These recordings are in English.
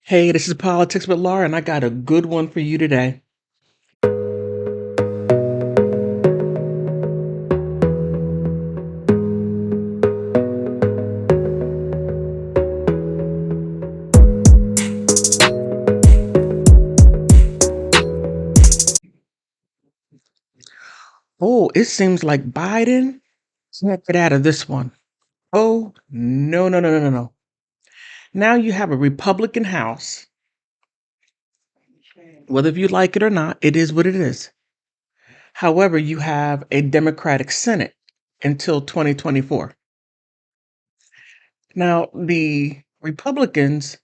Hey, this is Politics with Laura, and I got a good one for you today. Oh, it seems like Biden can't get out of this one. Oh, no, no, no, no, no, no. Now you have a Republican House. Whether you like it or not, it is what it is. However, you have a Democratic Senate until 2024. Now, the Republicans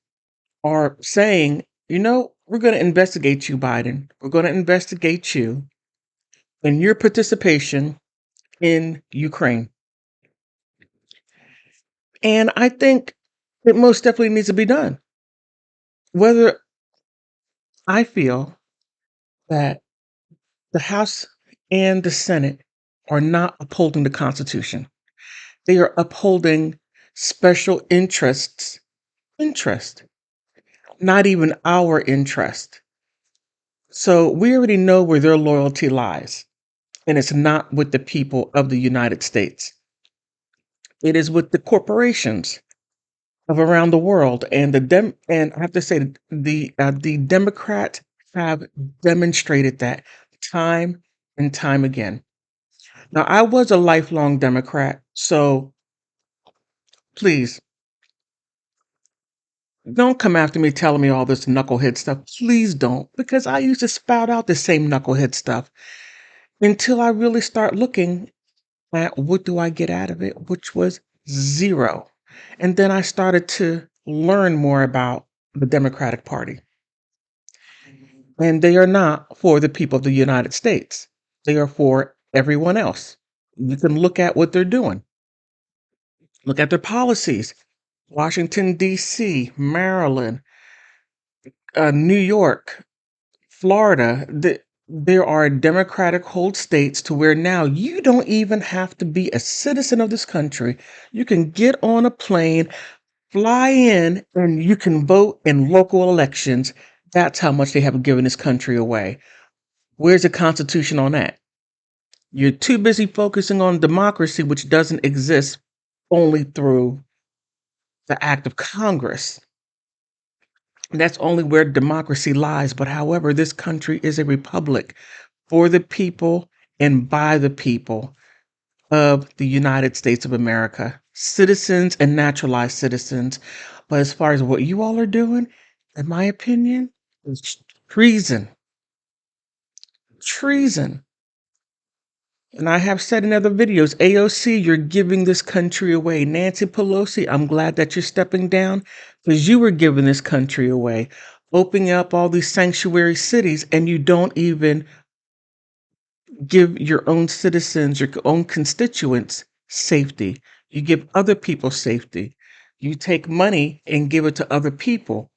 are saying, we're going to investigate you, Biden. We're going to investigate you and your participation in Ukraine. And I think it most definitely needs to be done. Whether I feel that the House and the Senate are not upholding the Constitution, they are upholding special interest, not even our interest. So we already know where their loyalty lies, and it's not with the people of the United States. It is with the corporations of around the world, and and I have to say the Democrats have demonstrated that time and time again. Now, I was a lifelong Democrat, so please don't come after me telling me all this knucklehead stuff. Please don't, because I used to spout out the same knucklehead stuff until I really start looking at what do I get out of it, which was zero. And then I started to learn more about the Democratic Party. And they are not for the people of the United States. They are for everyone else. You can look at what they're doing. Look at their policies. Washington, D.C., Maryland, New York, Florida. There are Democratic hold states to where now you don't even have to be a citizen of this country. You can get on a plane, fly in, and you can vote in local elections. That's how much they have given this country away. Where's the Constitution on that? You're too busy focusing on democracy, which doesn't exist only through the act of Congress. That's only where democracy lies. But however, this country is a republic for the people and by the people of the United States of America, citizens and naturalized citizens. But as far as what you all are doing, in my opinion, is treason. Treason. And I have said in other videos, AOC, you're giving this country away. Nancy Pelosi, I'm glad that you're stepping down because you were giving this country away, opening up all these sanctuary cities, and you don't even give your own citizens, your own constituents safety. You give other people safety. You take money and give it to other people.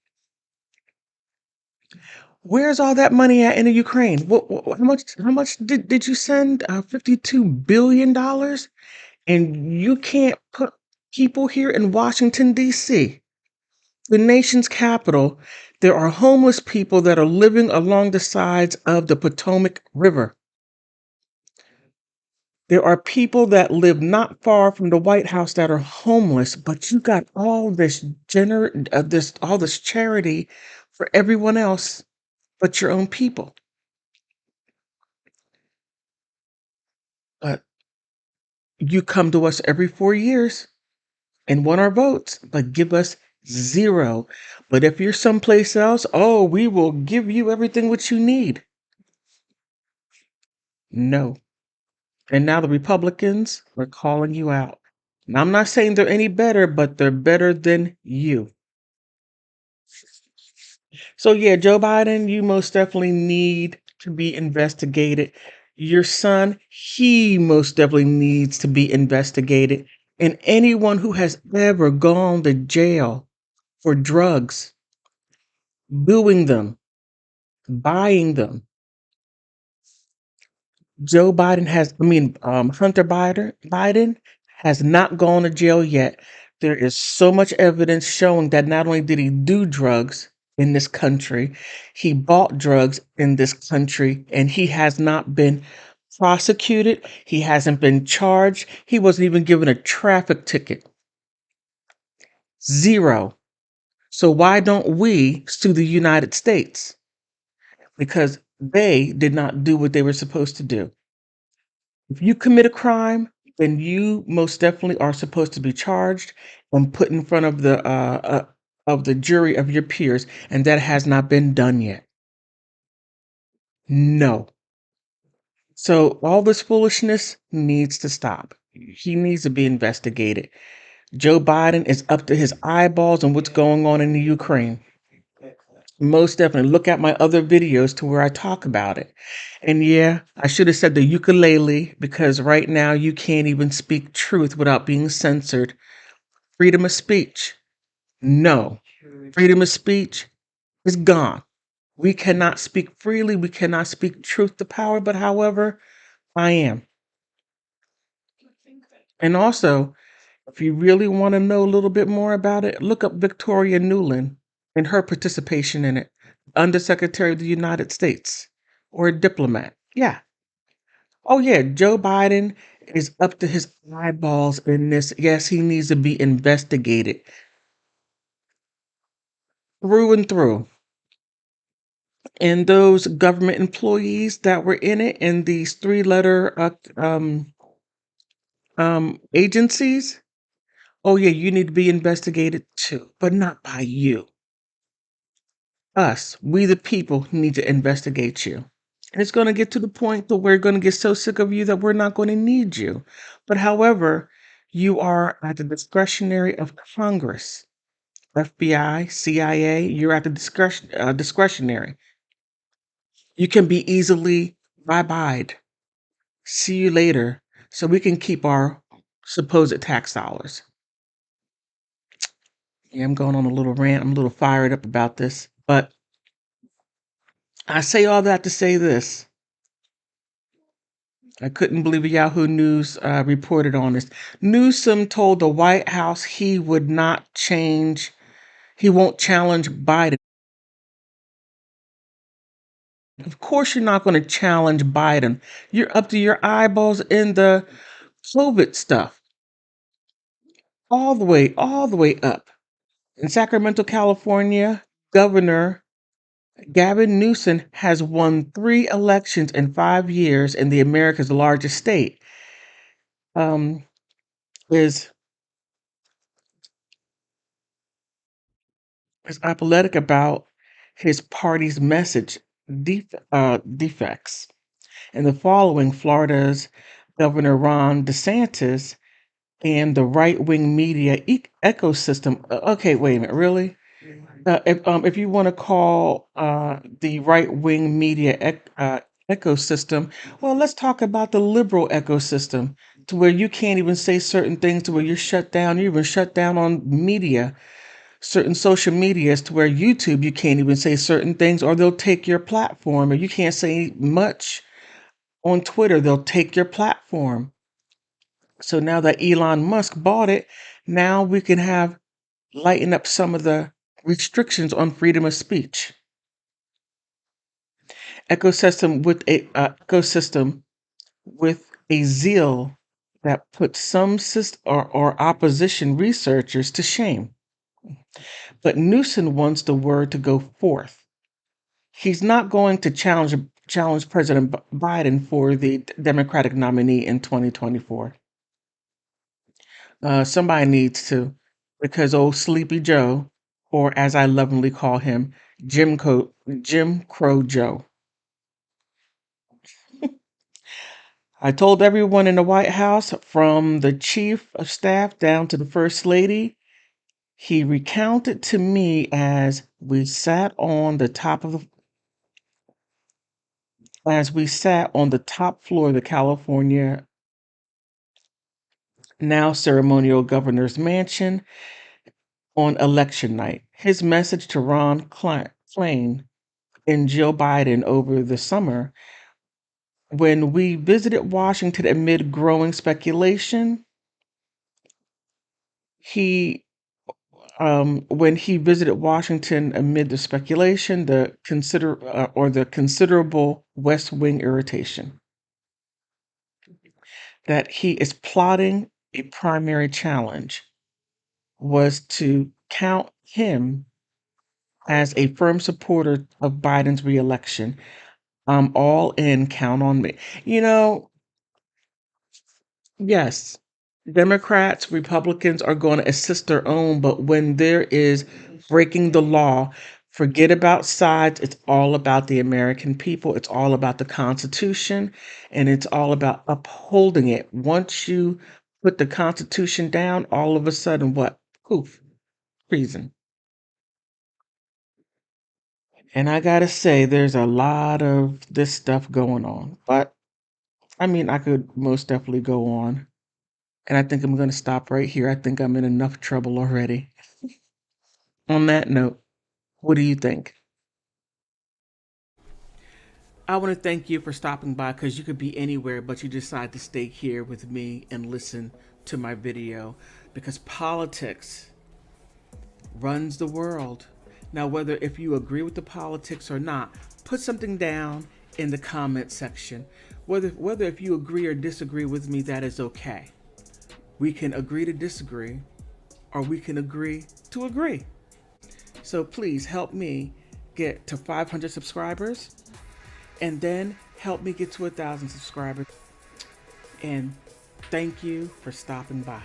Where's all that money at in the Ukraine? How much did you send? $52 billion? And you can't put people here in Washington, D.C., the nation's capital. There are homeless people that are living along the sides of the Potomac River. There are people that live not far from the White House that are homeless, but you got all all this charity for everyone else but your own people. But you come to us every 4 years and want our votes, but give us zero. But if you're someplace else, oh, we will give you everything what you need. No. And now the Republicans are calling you out. Now, I'm not saying they're any better, but they're better than you. So, yeah, Joe Biden, you most definitely need to be investigated. Your son, he most definitely needs to be investigated. And anyone who has ever gone to jail for drugs, doing them, buying them. Hunter Biden has not gone to jail yet. There is so much evidence showing that not only did he do drugs in this country, he bought drugs in this country, and he has not been prosecuted. He hasn't been charged. He wasn't even given a traffic ticket. Zero. So why don't we sue the United States? Because they did not do what they were supposed to do. If you commit a crime, then you most definitely are supposed to be charged and put in front of the jury of your peers, and that has not been done yet. No. So all this foolishness needs to stop. He needs to be investigated. Joe Biden is up to his eyeballs on what's going on in the Ukraine. Most definitely look at my other videos to where I talk about it. And yeah, I should have said the ukulele, because right now you can't even speak truth without being censored. Freedom of speech. No. Freedom of speech is gone. We cannot speak freely. We cannot speak truth to power. But however, I am. And also, if you really want to know a little bit more about it, look up Victoria Nuland and her participation in it. Undersecretary of the United States, or a diplomat. Yeah. Oh, yeah. Joe Biden is up to his eyeballs in this. Yes, he needs to be investigated through and through. And those government employees that were in it, in these three-letter agencies, oh, yeah, you need to be investigated too, but not by you. Us, we the people, need to investigate you. And it's going to get to the point that we're going to get so sick of you that we're not going to need you. But however, you are at the discretionary of Congress, FBI, CIA. You're at the discretionary. You can be easily bye-byed. See you later, so we can keep our supposed tax dollars. Yeah, I'm going on a little rant. I'm a little fired up about this, but I say all that to say this. I couldn't believe Yahoo News reported on this. Newsom told the White House he would not change, he won't challenge Biden. Of course, you're not going to challenge Biden. You're up to your eyeballs in the COVID stuff, all the way up. In Sacramento, California, Governor Gavin Newsom has won 3 elections in 5 years in the America's largest state. Is apathetic about his party's message defects. And the following, Florida's Governor Ron DeSantis and the right-wing media ecosystem. Okay, wait a minute, really? If you want to call the right-wing media ecosystem, well, let's talk about the liberal ecosystem, to where you can't even say certain things, to where you're shut down. You're even shut down on media, certain social medias, to where YouTube, you can't even say certain things, or they'll take your platform, or you can't say much on Twitter. They'll take your platform. So now that Elon Musk bought it, now we can have lighten up some of the restrictions on freedom of speech. Ecosystem with a zeal that puts some or opposition researchers to shame. But Newsom wants the word to go forth. He's not going to challenge President Biden for the Democratic nominee in 2024. Somebody needs to, because old Sleepy Joe, or as I lovingly call him, Jim Crow Joe. I told everyone in the White House, from the chief of staff down to the first lady, he recounted to me as we sat on the top floor of the California now ceremonial governor's mansion on election night. His message to Ron Klain and Jill Biden over the summer, when we visited Washington amid growing speculation, He, when he visited Washington amid the speculation, the considerable West Wing irritation, that he is plotting a primary challenge was to count him as a firm supporter of Biden's reelection. I'm all in, count on me. You know, yes, Democrats, Republicans are going to assist their own, but when there is breaking the law, forget about sides. It's all about the American people. It's all about the Constitution, and it's all about upholding it. Once you put the Constitution down, all of a sudden, what? Poof, treason. And I gotta say, there's a lot of this stuff going on. But I mean, I could most definitely go on. And I think I'm going to stop right here. I think I'm in enough trouble already. On that note, what do you think? I want to thank you for stopping by because you could be anywhere, but you decide to stay here with me and listen to my video because politics runs the world. Now, whether if you agree with the politics or not, put something down in the comment section. Whether if you agree or disagree with me, that is okay. We can agree to disagree, or we can agree to agree. So please help me get to 500 subscribers, and then help me get to 1,000 subscribers. And thank you for stopping by.